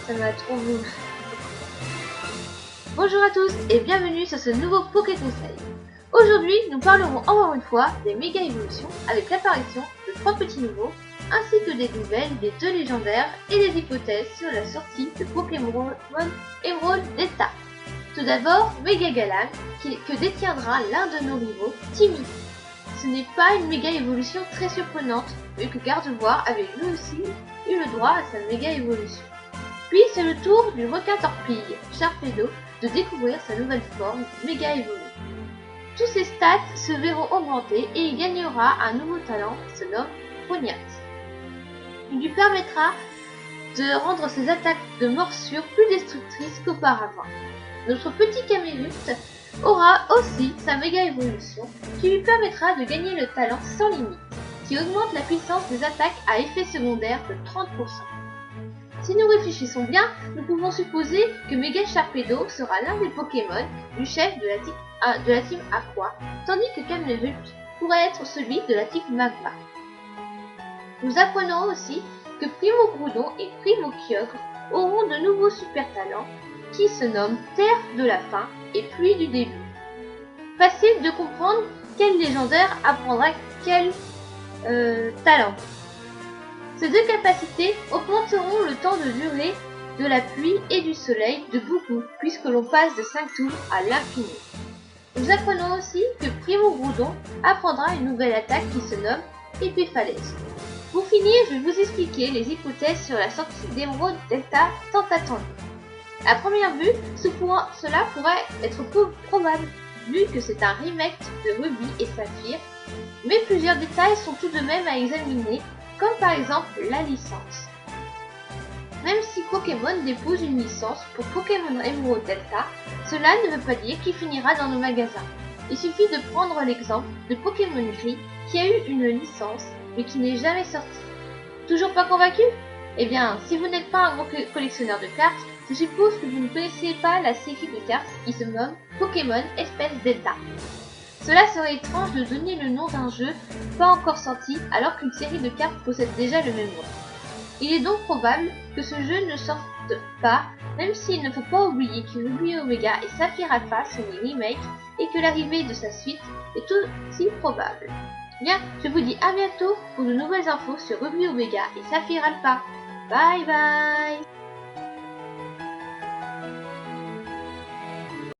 ça m'a trop voulu. Bonjour à tous et bienvenue sur ce nouveau Poké Conseil. Aujourd'hui, nous parlerons encore une fois des méga évolutions avec l'apparition de 3 petits nouveaux, ainsi que des nouvelles des 2 légendaires et des hypothèses sur la sortie de Pokémon Emerald Delta. Tout d'abord, Mega Galan, que détiendra l'un de nos rivaux, Timmy. Ce n'est pas une méga évolution très surprenante, vu que Gardevoir avait lui aussi eu le droit à sa méga évolution. Puis c'est le tour du requin torpille, Sharpedo, de découvrir sa nouvelle forme méga évolue. Tous ses stats se verront augmenter et il gagnera un nouveau talent qui se nomme Ponyat. Il lui permettra de rendre ses attaques de morsure plus destructrices qu'auparavant. Notre petit Camérupt aura aussi sa méga évolution qui lui permettra de gagner le talent sans limite, qui augmente la puissance des attaques à effet secondaire de 30%. Si nous réfléchissons bien, nous pouvons supposer que Mega Sharpedo sera l'un des Pokémon du chef de la team Aqua, tandis que Camérupt pourrait être celui de la team Magma. Nous apprenons aussi que Primo Groudon et Primo Kyogre auront de nouveaux super talents qui se nomment Terre de la fin et Pluie du début. Facile de comprendre quel légendaire apprendra quel talent. Ces 2 capacités augmenteront le temps de durée de la pluie et du soleil de beaucoup, puisque l'on passe de 5 tours à l'infini. Nous apprenons aussi que Primo Groudon apprendra une nouvelle attaque qui se nomme Épéphalaise. Pour finir, je vais vous expliquer les hypothèses sur la sortie d'Emerald Delta tant attendue. À première vue, cela pourrait être probable, vu que c'est un remake de Ruby et Saphir, mais plusieurs détails sont tout de même à examiner, comme par exemple la licence. Même si Pokémon dépose une licence pour Pokémon Emerald Delta, cela ne veut pas dire qu'il finira dans nos magasins. Il suffit de prendre l'exemple de Pokémon Gris qui a eu une licence mais qui n'est jamais sorti. Toujours pas convaincu? Eh bien, si vous n'êtes pas un grand collectionneur de cartes, je suppose que vous ne connaissez pas la série de cartes qui se nomme Pokémon Espèce Delta. Cela serait étrange de donner le nom d'un jeu pas encore sorti alors qu'une série de cartes possède déjà le même nom. Il est donc probable que ce jeu ne sorte pas, même s'il ne faut pas oublier que Ruby Omega et Saphir Alpha sont des remakes et que l'arrivée de sa suite est aussi probable. Bien, je vous dis à bientôt pour de nouvelles infos sur Ruby Omega et Saphir Alpha. Bye bye!